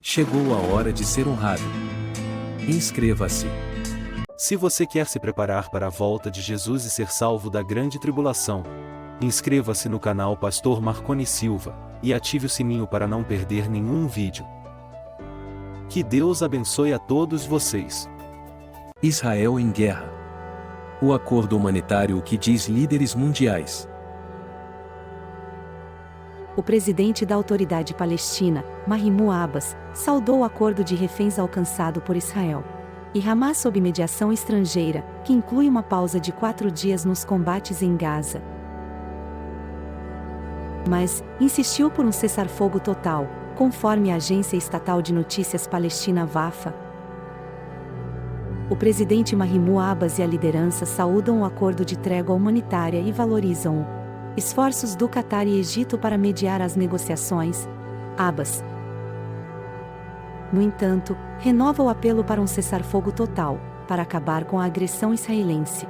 Chegou a hora de ser honrado. Inscreva-se. Se você quer se preparar para a volta de Jesus e ser salvo da grande tribulação, inscreva-se no canal Pastor Marconi Silva e ative o sininho para não perder nenhum vídeo. Que Deus abençoe a todos vocês. Israel em guerra. O acordo humanitário, o que diz líderes mundiais. O presidente da Autoridade Palestina, Mahmoud Abbas, saudou o acordo de reféns alcançado por Israel e Hamas sob mediação estrangeira, que inclui uma pausa de 4 dias nos combates em Gaza. Mas insistiu por um cessar-fogo total, conforme a agência estatal de notícias palestina Wafa. O presidente Mahmoud Abbas e a liderança saúdam o acordo de trégua humanitária e valorizam esforços do Catar e Egito para mediar as negociações. Abbas, no entanto, renova o apelo para um cessar-fogo total, para acabar com a agressão israelense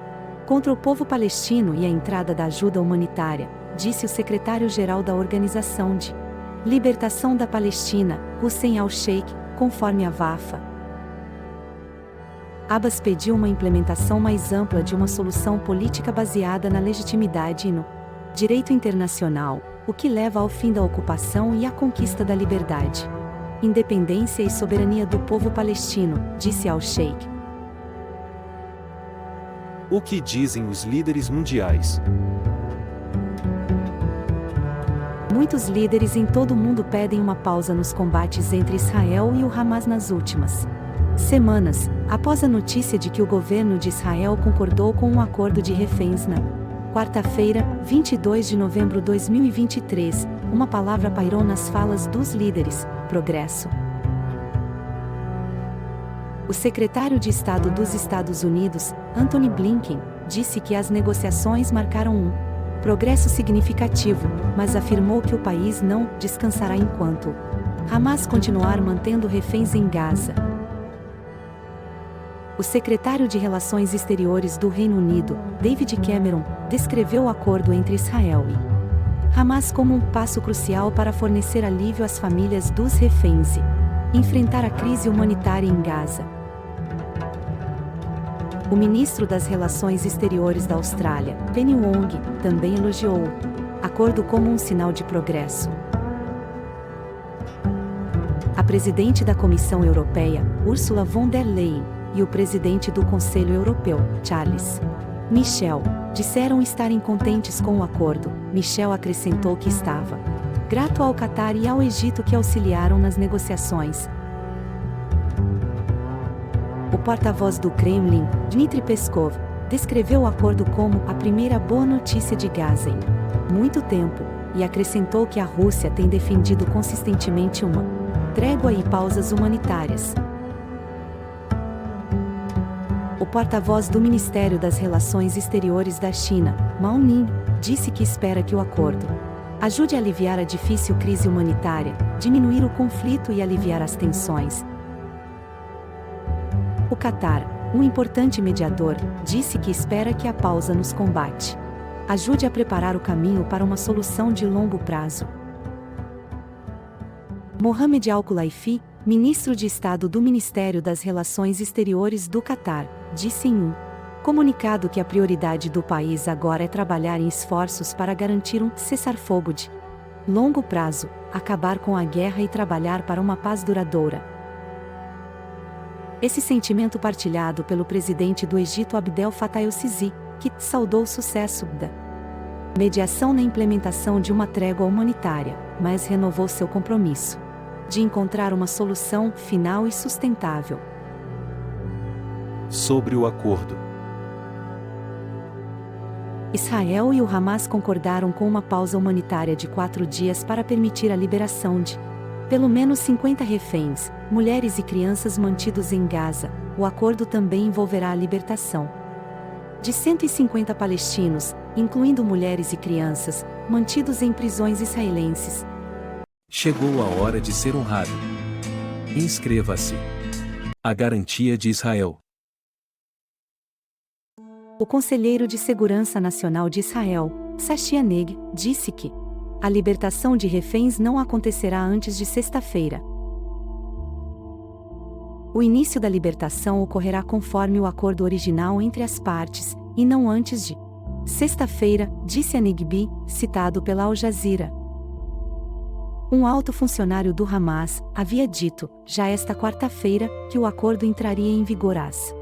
contra o povo palestino e a entrada da ajuda humanitária, disse o secretário-geral da Organização de Libertação da Palestina, Hussein al-Sheikh, conforme a Wafa. Abbas pediu uma implementação mais ampla de uma solução política baseada na legitimidade e no direito internacional, o que leva ao fim da ocupação e à conquista da liberdade, independência e soberania do povo palestino, disse al-Sheikh. O que dizem os líderes mundiais? Muitos líderes em todo o mundo pedem uma pausa nos combates entre Israel e o Hamas nas últimas semanas, após a notícia de que o governo de Israel concordou com um acordo de reféns na quarta-feira, 22 de novembro de 2023, uma palavra pairou nas falas dos líderes: progresso. O secretário de Estado dos Estados Unidos, Antony Blinken, disse que as negociações marcaram um progresso significativo, mas afirmou que o país não descansará enquanto Hamas continuar mantendo reféns em Gaza. O secretário de Relações Exteriores do Reino Unido, David Cameron, descreveu o acordo entre Israel e Hamas como um passo crucial para fornecer alívio às famílias dos reféns e enfrentar a crise humanitária em Gaza. O ministro das Relações Exteriores da Austrália, Penny Wong, também elogiou o acordo como um sinal de progresso. A presidente da Comissão Europeia, Ursula von der Leyen, e o presidente do Conselho Europeu, Charles Michel, disseram estarem contentes com o acordo. Michel acrescentou que estava grato ao Catar e ao Egito que auxiliaram nas negociações. O porta-voz do Kremlin, Dmitry Peskov, descreveu o acordo como a primeira boa notícia de Gaza em muito tempo, e acrescentou que a Rússia tem defendido consistentemente uma trégua e pausas humanitárias. O porta-voz do Ministério das Relações Exteriores da China, Mao Ning, disse que espera que o acordo ajude a aliviar a difícil crise humanitária, diminuir o conflito e aliviar as tensões. O Catar, um importante mediador, disse que espera que a pausa nos combates ajude a preparar o caminho para uma solução de longo prazo. Mohamed Al-Khulaifi, ministro de Estado do Ministério das Relações Exteriores do Catar, disse em um comunicado que a prioridade do país agora é trabalhar em esforços para garantir um cessar-fogo de longo prazo, acabar com a guerra e trabalhar para uma paz duradoura. Esse sentimento partilhado pelo presidente do Egito Abdel Fattah el-Sisi, que saudou o sucesso da mediação na implementação de uma trégua humanitária, mas renovou seu compromisso de encontrar uma solução final e sustentável. Sobre o acordo. Israel e o Hamas concordaram com uma pausa humanitária de 4 dias para permitir a liberação de pelo menos 50 reféns, mulheres e crianças mantidos em Gaza. O acordo também envolverá a libertação de 150 palestinos, incluindo mulheres e crianças, mantidos em prisões israelenses. Chegou a hora de ser honrado. Inscreva-se. A garantia de Israel. O conselheiro de Segurança Nacional de Israel, Tzachi Hanegbi, disse que a libertação de reféns não acontecerá antes de sexta-feira. O início da libertação ocorrerá conforme o acordo original entre as partes, e não antes de sexta-feira, disse a Negbi, citado pela Al Jazeera. Um alto funcionário do Hamas havia dito, já esta quarta-feira, que o acordo entraria em vigor às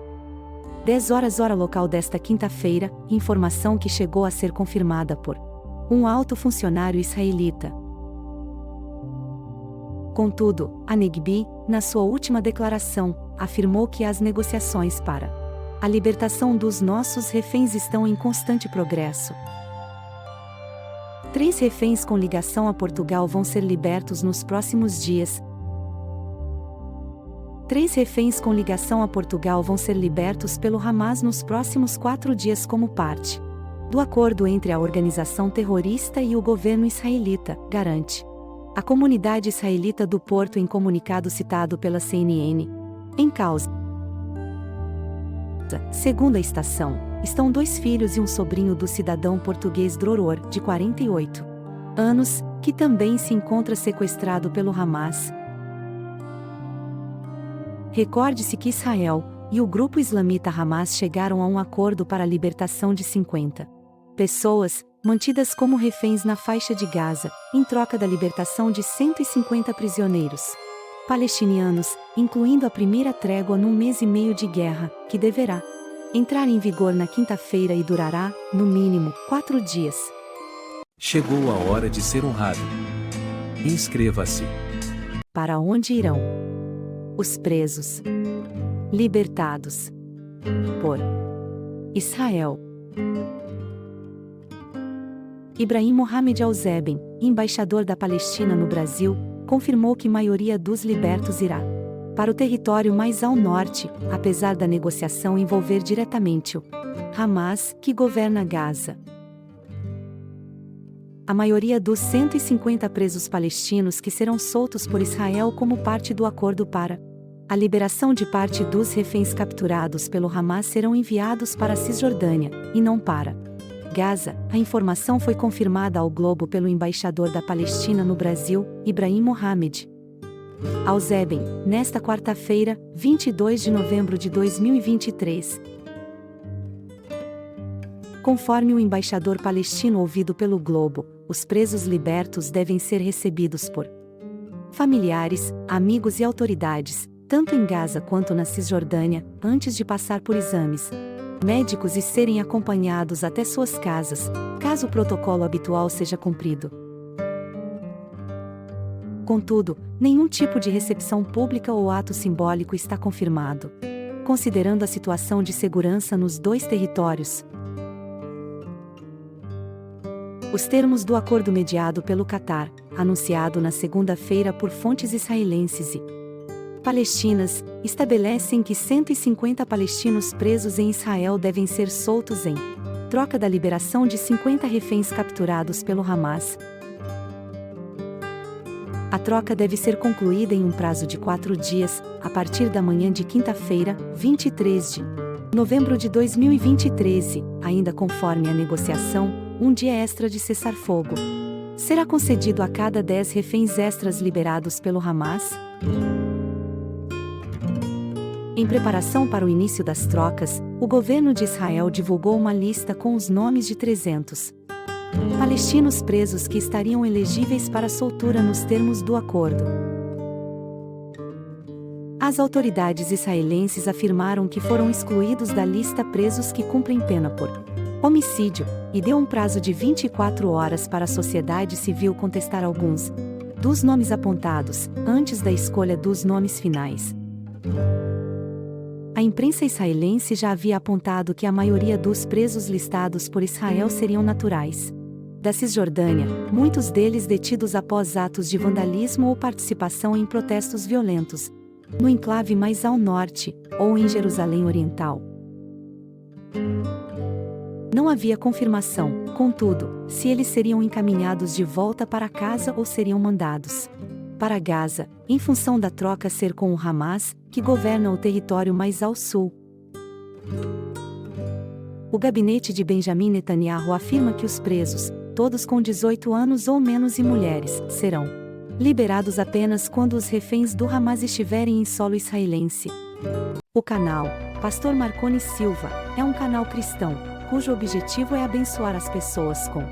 10 horas hora local desta quinta-feira, informação que chegou a ser confirmada por um alto funcionário israelita. Contudo, a Negbi, na sua última declaração, afirmou que as negociações para a libertação dos nossos reféns estão em constante progresso. 3 reféns com ligação a Portugal vão ser libertos nos próximos dias. 3 reféns com ligação a Portugal vão ser libertos pelo Hamas nos próximos 4 dias como parte do acordo entre a organização terrorista e o governo israelita, garante a comunidade israelita do Porto em comunicado citado pela CNN. Em causa, segundo a estação, estão 2 filhos e um sobrinho do cidadão português Droror, de 48 anos, que também se encontra sequestrado pelo Hamas. Recorde-se que Israel e o grupo islamita Hamas chegaram a um acordo para a libertação de 50 pessoas, mantidas como reféns na faixa de Gaza, em troca da libertação de 150 prisioneiros palestinianos, incluindo a primeira trégua num mês e meio de guerra, que deverá entrar em vigor na quinta-feira e durará, no mínimo, 4 dias. Chegou a hora de ser honrado. Inscreva-se. Para onde irão os presos libertados por Israel? Ibrahim Mohamed Al-Zeben, embaixador da Palestina no Brasil, confirmou que a maioria dos libertos irá para o território mais ao norte, apesar da negociação envolver diretamente o Hamas, que governa Gaza. A maioria dos 150 presos palestinos que serão soltos por Israel como parte do acordo para a liberação de parte dos reféns capturados pelo Hamas serão enviados para a Cisjordânia, e não para Gaza. A informação foi confirmada ao Globo pelo embaixador da Palestina no Brasil, Ibrahim Mohamed Al-Zeben, nesta quarta-feira, 22 de novembro de 2023. Conforme o embaixador palestino ouvido pelo Globo, os presos libertos devem ser recebidos por familiares, amigos e autoridades, tanto em Gaza quanto na Cisjordânia, antes de passar por exames médicos e serem acompanhados até suas casas, caso o protocolo habitual seja cumprido. Contudo, nenhum tipo de recepção pública ou ato simbólico está confirmado, considerando a situação de segurança nos 2 territórios. Os termos do acordo mediado pelo Catar, anunciado na segunda-feira por fontes israelenses e palestinas, estabelecem que 150 palestinos presos em Israel devem ser soltos em troca da liberação de 50 reféns capturados pelo Hamas. A troca deve ser concluída em um prazo de 4 dias, a partir da manhã de quinta-feira, 23 de novembro de 2023, ainda conforme a negociação, um dia extra de cessar-fogo será concedido a cada 10 reféns extras liberados pelo Hamas. Em preparação para o início das trocas, o governo de Israel divulgou uma lista com os nomes de 300 palestinos presos que estariam elegíveis para soltura nos termos do acordo. As autoridades israelenses afirmaram que foram excluídos da lista presos que cumprem pena por homicídio, e deu um prazo de 24 horas para a sociedade civil contestar alguns dos nomes apontados, antes da escolha dos nomes finais. A imprensa israelense já havia apontado que a maioria dos presos listados por Israel seriam naturais da Cisjordânia, muitos deles detidos após atos de vandalismo ou participação em protestos violentos, no enclave mais ao norte, ou em Jerusalém Oriental. Não havia confirmação, contudo, se eles seriam encaminhados de volta para casa ou seriam mandados para Gaza, em função da troca ser com o Hamas, que governa o território mais ao sul. O gabinete de Benjamin Netanyahu afirma que os presos, todos com 18 anos ou menos e mulheres, serão liberados apenas quando os reféns do Hamas estiverem em solo israelense. O canal Pastor Marconi Silva é um canal cristão, cujo objetivo é abençoar as pessoas com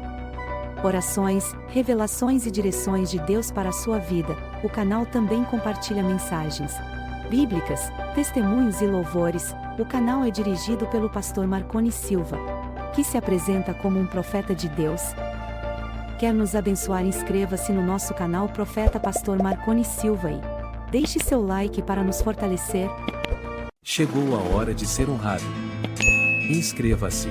orações, revelações e direções de Deus para a sua vida. O canal também compartilha mensagens bíblicas, testemunhos e louvores. O canal é dirigido pelo pastor Marconi Silva, que se apresenta como um profeta de Deus. Quer nos abençoar? Inscreva-se no nosso canal Profeta Pastor Marconi Silva e deixe seu like para nos fortalecer. Chegou a hora de ser honrado. Inscreva-se.